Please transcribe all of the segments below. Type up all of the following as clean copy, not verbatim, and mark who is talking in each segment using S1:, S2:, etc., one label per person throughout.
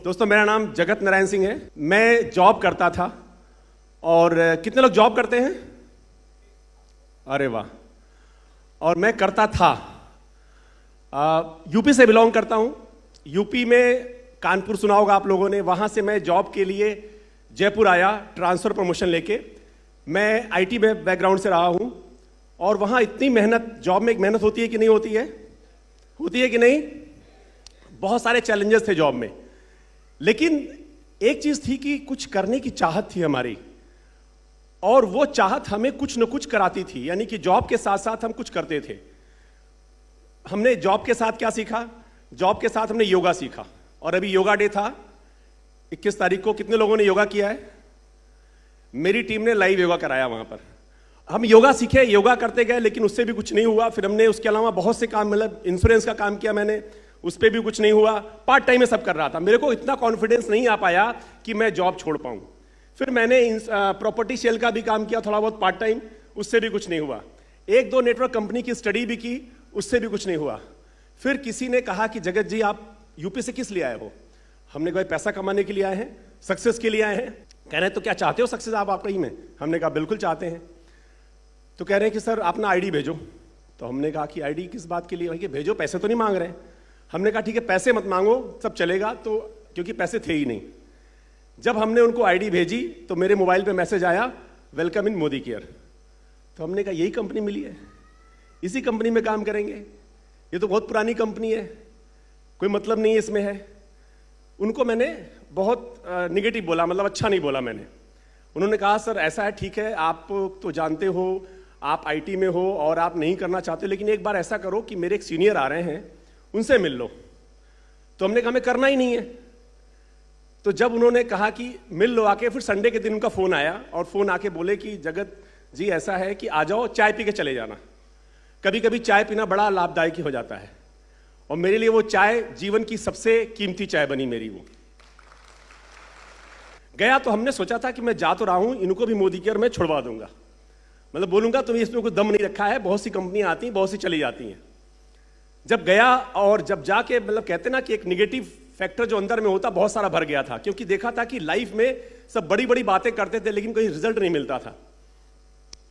S1: दोस्तों मेरा नाम जगत नारायण सिंह है। मैं जॉब करता था। और कितने लोग जॉब करते हैं? अरे वाह। और मैं करता था। यूपी से बिलोंग करता हूं। यूपी में कानपुर सुना होगा आप लोगों ने। वहां से मैं जॉब के लिए जयपुर आया, ट्रांसफर प्रमोशन लेके। मैं आईटी में बैकग्राउंड से रहा हूं। और वहां इतनी मेहनत, जॉब में एक मेहनत होती है कि नहीं होती है? होती है कि नहीं? बहुत सारे चैलेंजेस थे जॉब में, लेकिन एक चीज थी कि कुछ करने की चाहत थी हमारी, और वो चाहत हमें कुछ न कुछ कराती थी। यानी कि जॉब के साथ साथ हम कुछ करते थे। हमने जॉब के साथ क्या सीखा? जॉब के साथ हमने योगा सीखा। और अभी योगा डे था 21 तारीख को। कितने लोगों ने योगा किया है? मेरी टीम ने लाइव योगा कराया वहां पर। हम योगा सीखे, योगा करते गए, लेकिन उससे भी कुछ नहीं हुआ। फिर हमने उसके अलावा बहुत से काम, मतलब इंश्योरेंस का काम किया मैंने, उस पर भी कुछ नहीं हुआ। पार्ट टाइम में सब कर रहा था। मेरे को इतना कॉन्फिडेंस नहीं आ पाया कि मैं जॉब छोड़ पाऊं। फिर मैंने प्रॉपर्टी सेल का भी काम किया थोड़ा बहुत पार्ट टाइम, उससे भी कुछ नहीं हुआ। एक दो नेटवर्क कंपनी की स्टडी भी की, उससे भी कुछ नहीं हुआ। फिर किसी ने कहा कि जगत जी आप यूपी से किस लिए आए हो? हमने कहा पैसा कमाने के लिए आए हैं, सक्सेस के लिए आए हैं। कह रहे हैं तो क्या चाहते हो सक्सेस आप वाकई में? हमने कहा बिल्कुल चाहते हैं। तो कह रहे हैं कि सर अपना आईडी भेजो। तो हमने कहा कि आईडी किस बात के लिए? भाई भेजो, पैसे तो नहीं मांग रहे हैं। हमने कहा ठीक है पैसे मत मांगो, सब चलेगा। तो क्योंकि पैसे थे ही नहीं। जब हमने उनको आईडी भेजी तो मेरे मोबाइल पे मैसेज आया, वेलकम इन मोदी केयर। तो हमने कहा यही कंपनी मिली है, इसी कंपनी में काम करेंगे। ये तो बहुत पुरानी कंपनी है, कोई मतलब नहीं है इसमें है। उनको मैंने बहुत निगेटिव बोला, मतलब अच्छा नहीं बोला मैंने। उन्होंने कहा सर ऐसा है, ठीक है आप तो जानते हो आप आईटी में हो और आप नहीं करना चाहते, लेकिन एक बार ऐसा करो कि मेरे एक सीनियर आ रहे हैं, उनसे मिल लो। तो हमने कहा हमें करना ही नहीं है। तो जब उन्होंने कहा कि मिल लो आके, फिर संडे के दिन उनका फोन आया और फोन आके बोले कि जगत जी ऐसा है कि आ जाओ, चाय पी के चले जाना। कभी कभी चाय पीना बड़ा लाभदायक हो जाता है, और मेरे लिए वो चाय जीवन की सबसे कीमती चाय बनी मेरी। वो गया तो हमने सोचा था कि मैं जा तो रहा हूं, इनको भी मोदी केयर में छुड़वा दूंगा। मतलब बोलूंगा तुम्हें इसमें कोई दम नहीं रखा है, बहुत सी कंपनियां आती हैं, बहुत सी चली जाती हैं। जब गया और जब जाके, मतलब कहते ना कि एक निगेटिव फैक्टर जो अंदर में होता बहुत सारा भर गया था, क्योंकि देखा था कि लाइफ में सब बड़ी बड़ी बातें करते थे लेकिन कोई रिजल्ट नहीं मिलता था।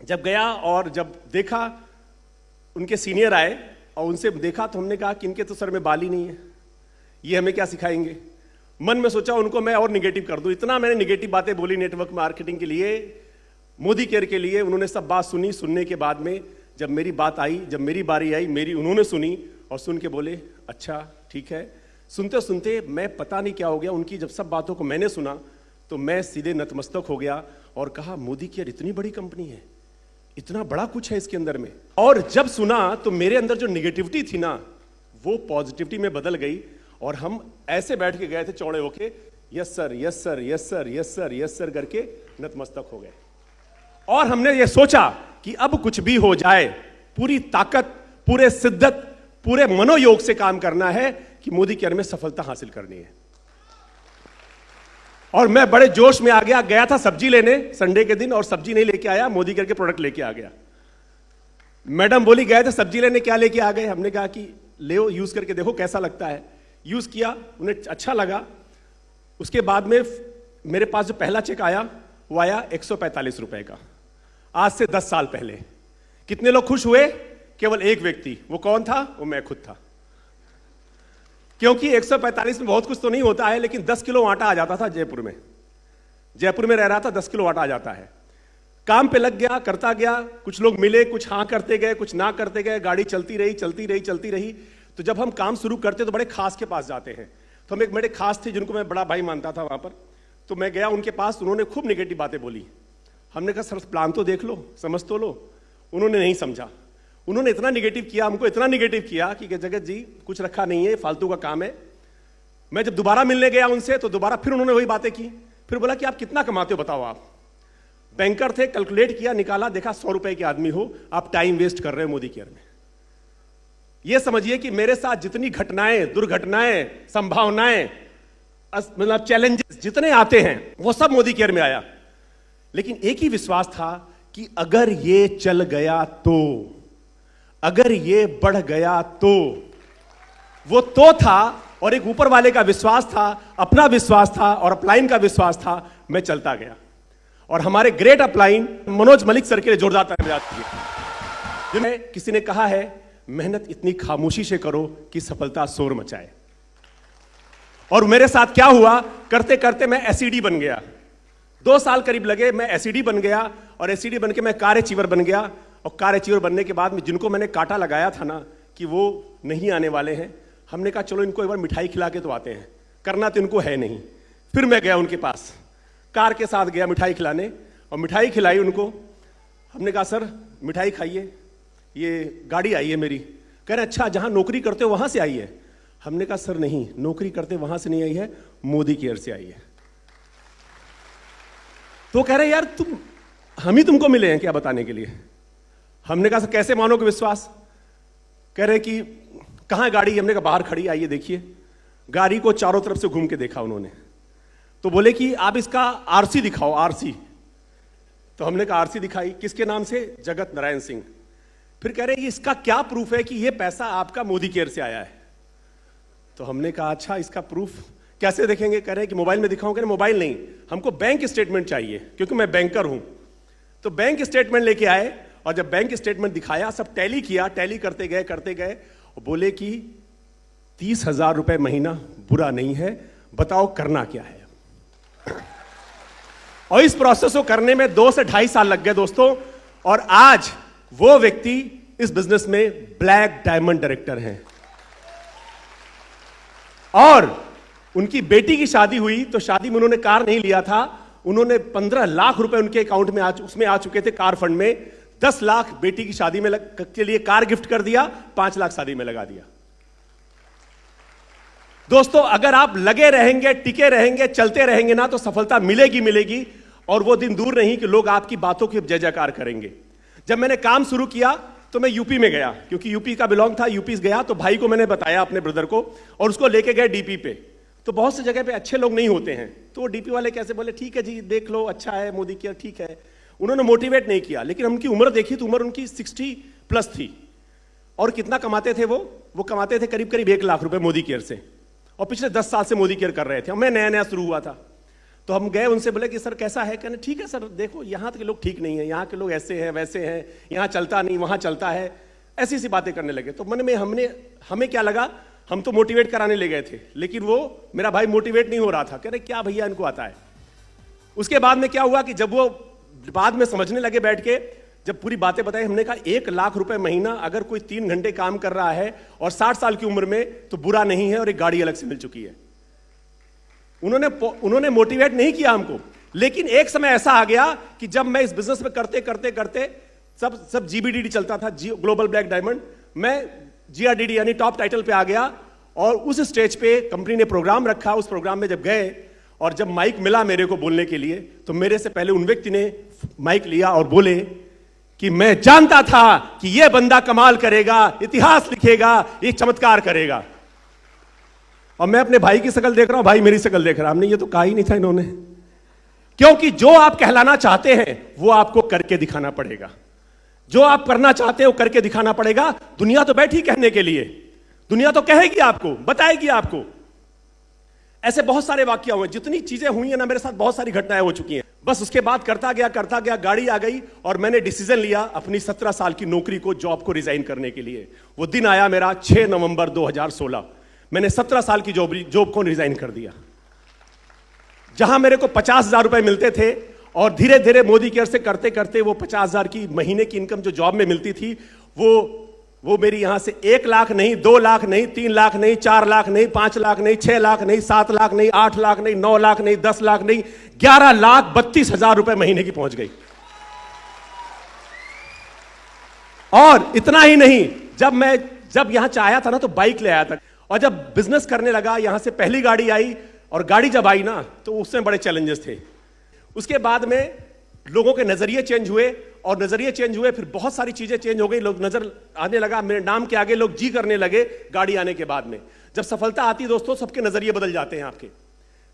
S1: जब गया और जब देखा, उनके सीनियर आए और उनसे देखा तो हमने कहा कि इनके तो सर में बाल ही नहीं है, ये हमें क्या सिखाएंगे। मन में सोचा उनको मैं और निगेटिव कर दूं। इतना मैंने निगेटिव बातें बोली नेटवर्क मार्केटिंग के लिए, मोदी केयर के लिए। उन्होंने सब बात सुनी। सुनने के बाद में जब मेरी बात आई, जब मेरी बारी आई, मेरी उन्होंने सुनी और सुन के बोले अच्छा ठीक है। सुनते सुनते मैं पता नहीं क्या हो गया, उनकी जब सब बातों को मैंने सुना तो मैं सीधे नतमस्तक हो गया और कहा मोदी केयर इतनी बड़ी कंपनी है, इतना बड़ा कुछ है इसके अंदर में। और जब सुना तो मेरे अंदर जो निगेटिविटी थी ना, वो पॉजिटिविटी में बदल गई। और हम ऐसे बैठ के गए थे चौड़े होके, yes sir yes sir yes sir yes sir yes sir करके नतमस्तक हो गए। और हमने ये सोचा कि अब कुछ भी हो जाए, पूरी ताकत, पूरे शिद्दत, पूरे मनोयोग से काम करना है कि मोदी केयर में सफलता हासिल करनी है। और मैं बड़े जोश में आ गया। गया था सब्जी लेने संडे के दिन, और सब्जी नहीं लेके आया, मोदी केयर के प्रोडक्ट लेके आ गया। मैडम बोली गए थे सब्जी लेने, क्या लेके आ गए? हमने कहा कि ले यूज करके देखो कैसा लगता है। यूज किया, उन्हें अच्छा लगा। उसके बाद में मेरे पास जो पहला चेक आया वो आया 145 रुपए का, आज से 10 साल पहले। कितने लोग खुश हुए? केवल एक व्यक्ति। वो कौन था? वो मैं खुद था। क्योंकि 145 में बहुत कुछ तो नहीं होता है, लेकिन 10 किलो आटा आ जाता था जयपुर में। जयपुर में रह रहा था, 10 किलो आटा आ जाता है। काम पे लग गया, करता गया। कुछ लोग मिले, कुछ हाँ करते गए, कुछ ना करते गए। गाड़ी चलती रही चलती रही चलती रही। तो जब हम काम शुरू करते तो बड़े खास के पास जाते हैं। तो हम एक बड़े खास थे जिनको मैं बड़ा भाई मानता था वहां पर। तो मैं गया उनके पास, उन्होंने खूब निगेटिव बातें बोली। हमने कहा सर प्लान तो देख लो, समझ तो लो। उन्होंने नहीं समझा। उन्होंने इतना निगेटिव किया, हमको इतना निगेटिव किया कि जगत जी कुछ रखा नहीं है, फालतू का काम है। मैं जब दोबारा मिलने गया उनसे तो दोबारा फिर उन्होंने वही बातें की। फिर बोला कि आप कितना कमाते हो बताओ आप। बैंकर थे, कैलकुलेट किया, निकाला, देखा 100 रुपए के आदमी हो, आप टाइम वेस्ट कर रहे हो मोदी केयर में। यह समझिए कि मेरे साथ जितनी घटनाएं, दुर्घटनाएं, संभावनाएं, मतलब चैलेंजेस जितने आते हैं वो सब मोदी केयर में आया। लेकिन एक ही विश्वास था कि अगर ये चल गया तो, अगर ये बढ़ गया तो। वो तो था और एक ऊपर वाले का विश्वास था, अपना विश्वास था और अपलाइन का विश्वास था। मैं चलता गया और हमारे great upline Manoj Malik sir के लिए जोरदार तालियां चाहिए, जिन्हें किसी ने कहा है मेहनत इतनी खामोशी से करो कि सफलता शोर मचाए। और मेरे साथ क्या हुआ, करते करते मैं एसईडी बन गया। 2 साल करीब लगे, मैं एसईडी बन गया और एसईडी बन के मैं कार अचीवर बन गया। और कार अचीवर बनने के बाद में जिनको मैंने कांटा लगाया था ना कि वो नहीं आने वाले हैं, हमने कहा चलो इनको एक बार मिठाई खिला के तो आते हैं, करना तो इनको है नहीं। फिर मैं गया उनके पास, कार के साथ गया मिठाई खिलाने और मिठाई खिलाई उनको। हमने कहा सर मिठाई खाइए, ये गाड़ी आई है मेरी। कह रहे अच्छा जहां नौकरी करते हो वहां से आई है। हमने कहा सर नहीं, नौकरी करते वहां से नहीं आई है, मोदी केयर से आई है। तो कह रहे यार तुम, हम ही तुमको मिले हैं क्या बताने के लिए। हमने कहा सर कैसे मानोगे विश्वास। कह रहे कि कहां गाड़ी। हमने कहा बाहर खड़ी, आइए देखिए। गाड़ी को चारों तरफ से घूम के देखा उन्होंने, तो बोले कि आप इसका आरसी दिखाओ, आरसी। तो हमने कहा आरसी दिखाई, किसके नाम से, जगत नारायण सिंह। फिर कह रहे इसका क्या प्रूफ है कि ये पैसा आपका मोदी केयर से आया है। तो हमने कहा अच्छा इसका प्रूफ कैसे देखेंगे। कह रहे कि मोबाइल में दिखाओ। कह रहे मोबाइल नहीं, हमको बैंक स्टेटमेंट चाहिए क्योंकि मैं बैंकर हूं। तो बैंक स्टेटमेंट लेके आए और जब बैंक स्टेटमेंट दिखाया, सब टैली किया, टैली करते गए और बोले कि 30,000 रुपए महीना बुरा नहीं है, बताओ करना क्या है। और इस प्रोसेस को करने में 2 से 2.5 साल लग गए दोस्तों। और आज वो व्यक्ति इस बिजनेस में ब्लैक डायमंड डायरेक्टर हैं। और उनकी बेटी की शादी हुई तो शादी में उन्होंने कार नहीं लिया था, उन्होंने 15 लाख रुपए उनके अकाउंट में उसमें आ चुके थे कार फंड में। 10 लाख बेटी की शादी में के लिए कार गिफ्ट कर दिया, 5 लाख शादी में लगा दिया। दोस्तों अगर आप लगे रहेंगे, टिके रहेंगे, चलते रहेंगे ना, तो सफलता मिलेगी। और वो दिन दूर नहीं कि लोग आपकी बातों की जय जयकार करेंगे। जब मैंने काम शुरू किया तो मैं यूपी में गया, क्योंकि यूपी का बिलोंग था। यूपी गया तो भाई को मैंने बताया, अपने ब्रदर को, और उसको लेके गए डीपी पे। तो बहुत सी जगह पे अच्छे लोग नहीं होते हैं, तो डीपी वाले कैसे बोले ठीक है जी देख लो, अच्छा है मोदी केयर, ठीक है। उन्होंने मोटिवेट नहीं किया, लेकिन उनकी उम्र देखी तो उम्र उनकी 60+ थी। और कितना कमाते थे वो कमाते थे करीब 1 लाख रुपए मोदी केयर से, और पिछले 10 साल से मोदी केयर कर रहे थे। मैं नया शुरू हुआ था। तो हम गए, उनसे बोले कि सर कैसा है। कहने ठीक है सर, देखो यहाँ के लोग ठीक नहीं है, यहाँ के लोग ऐसे हैं वैसे हैं, यहाँ चलता नहीं वहाँ चलता है, ऐसी सी बातें करने लगे। तो मन में हमें क्या लगा, हम तो मोटिवेट कराने ले गए थे, लेकिन वो मेरा भाई मोटिवेट नहीं हो रहा था। कह रहे क्या भैया इनको आता है। उसके बाद में क्या हुआ कि जब वो बाद में समझने लगे बैठ के, जब पूरी बातें बताई, हमने कहा 1 लाख रुपए महीना अगर कोई 3 घंटे काम कर रहा है और 60 साल की उम्र में, तो बुरा नहीं है, और एक गाड़ी अलग से मिल चुकी है। उन्होंने मोटिवेट नहीं किया हमको। लेकिन एक समय ऐसा आ गया कि जब मैं इस बिजनेस में करते सब जीबीडीडी चलता था, ग्लोबल ब्लैक डायमंड, मैं जीआरडीडी यानी टॉप टाइटल पे आ गया। और उस स्टेज पे कंपनी ने प्रोग्राम रखा। उस प्रोग्राम में जब गए और जब माइक मिला मेरे को बोलने के लिए, तो मेरे से पहले उन व्यक्ति ने माइक लिया और बोले कि मैं जानता था कि यह बंदा कमाल करेगा, इतिहास लिखेगा, एक चमत्कार करेगा। और मैं अपने भाई की शक्ल देख रहा हूं, भाई मेरी शक्ल देख रहा है। हमने ये तो कहा ही नहीं था इन्होंने, क्योंकि जो आप कहलाना चाहते हैं वो आपको करके दिखाना पड़ेगा। जो आप करना चाहते हो करके दिखाना पड़ेगा। दुनिया तो बैठी कहने के लिए, दुनिया तो कहेगी आपको, बताएगी आपको। ऐसे बहुत सारे वाकया हुए, जितनी चीजें हुई है ना मेरे साथ, बहुत सारी घटनाएं हो चुकी हैं। बस उसके बाद करता गया, गाड़ी आ गई और मैंने डिसीजन लिया अपनी 17 साल की नौकरी को, जॉब को रिजाइन करने के लिए। वो दिन आया मेरा 6 नवंबर 2016। मैंने 17 साल की जॉब को रिजाइन कर दिया, जहां मेरे को 50,000 रुपए मिलते थे। और धीरे धीरे मोदी केयर से करते करते वो 50,000 की महीने की इनकम जो जॉब में मिलती थी, वो मेरी यहां से 1 लाख नहीं, 2 लाख नहीं, 3 लाख नहीं, 4 लाख नहीं, 5 लाख नहीं, 6 लाख नहीं, 7 लाख नहीं, 8 लाख नहीं, 9 लाख नहीं, 10 लाख नहीं, 11,32,000 रुपए महीने की पहुंच गई। और इतना ही नहीं, जब यहां चाहा था ना तो बाइक ले आया था। और जब बिजनेस करने लगा, यहां से पहली गाड़ी आई, और गाड़ी जब आई ना तो उसमें बड़े चैलेंजेस थे। उसके बाद में लोगों के नजरिए चेंज हुए, और नजरिए चेंज हुए, फिर बहुत सारी चीजें चेंज हो गई। लोग नजर आने लगा, मेरे नाम के आगे लोग जी करने लगे गाड़ी आने के बाद में। जब सफलता आती दोस्तों, सबके नजरिए बदल जाते हैं आपके।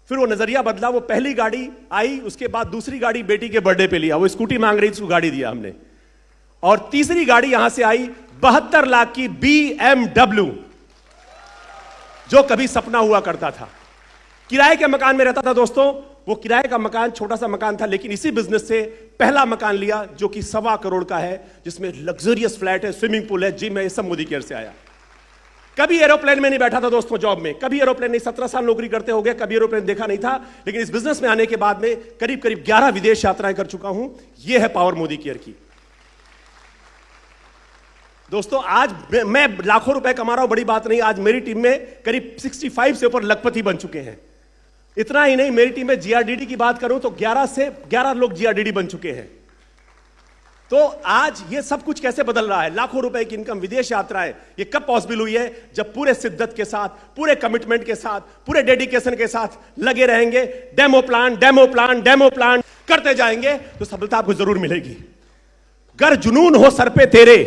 S1: फिर वो नजरिया बदला, वो पहली गाड़ी आई, उसके बाद दूसरी गाड़ी बेटी के बर्थडे पे लिया, वो स्कूटी मांग रही थी, उसको गाड़ी दिया हमने। और तीसरी गाड़ी यहां से आई 72 लाख की BMW। जो कभी सपना हुआ करता था। किराए के मकान में रहता था दोस्तों, वो किराए का मकान छोटा सा मकान था, लेकिन इसी बिजनेस से पहला मकान लिया जो कि 1.25 करोड़ का है, जिसमें लग्जरियस फ्लैट है, स्विमिंग पूल है, जिम है। ये सब मोदी केयर से आया। कभी एरोप्लेन में नहीं बैठा था दोस्तों, जॉब में कभी एरोप्लेन नहीं, 17 साल नौकरी करते हो गए, कभी एरोप्लेन देखा नहीं था, लेकिन इस बिजनेस में आने के बाद में करीब करीब 11 विदेश यात्राएं कर चुका हूं। यह है पावर मोदी केयर की। दोस्तों आज मैं लाखों रुपए कमा रहा हूं, बड़ी बात नहीं। आज मेरी टीम में करीब 65 से ऊपर लखपति बन चुके हैं। इतना ही नहीं, मेरी टीम में जीआरडीडी की बात करूं तो 11 लोग जीआरडीडी बन चुके हैं। तो आज ये सब कुछ कैसे बदल रहा है? लाखों रुपए की इनकम, विदेश यात्राएं, ये कब पॉसिबल हुई है? जब पूरे शिद्दत के साथ, पूरे कमिटमेंट के साथ, पूरे डेडिकेशन के साथ लगे रहेंगे, डेमो प्लान करते जाएंगे तो सफलता आपको जरूर मिलेगी। गर जुनून हो सर पे तेरे,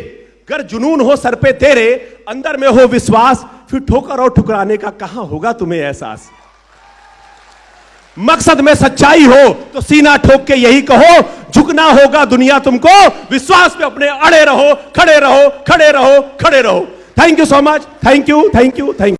S1: गर जुनून हो सर पे तेरे, अंदर में हो विश्वास, फिर ठोकर और ठुकराने का कहां होगा तुम्हें एहसास। मकसद में सच्चाई हो तो सीना ठोक के यही कहो, झुकना होगा दुनिया तुमको, विश्वास पे अपने अड़े रहो, खड़े रहो, खड़े रहो, खड़े रहो। Thank you so much, thank you.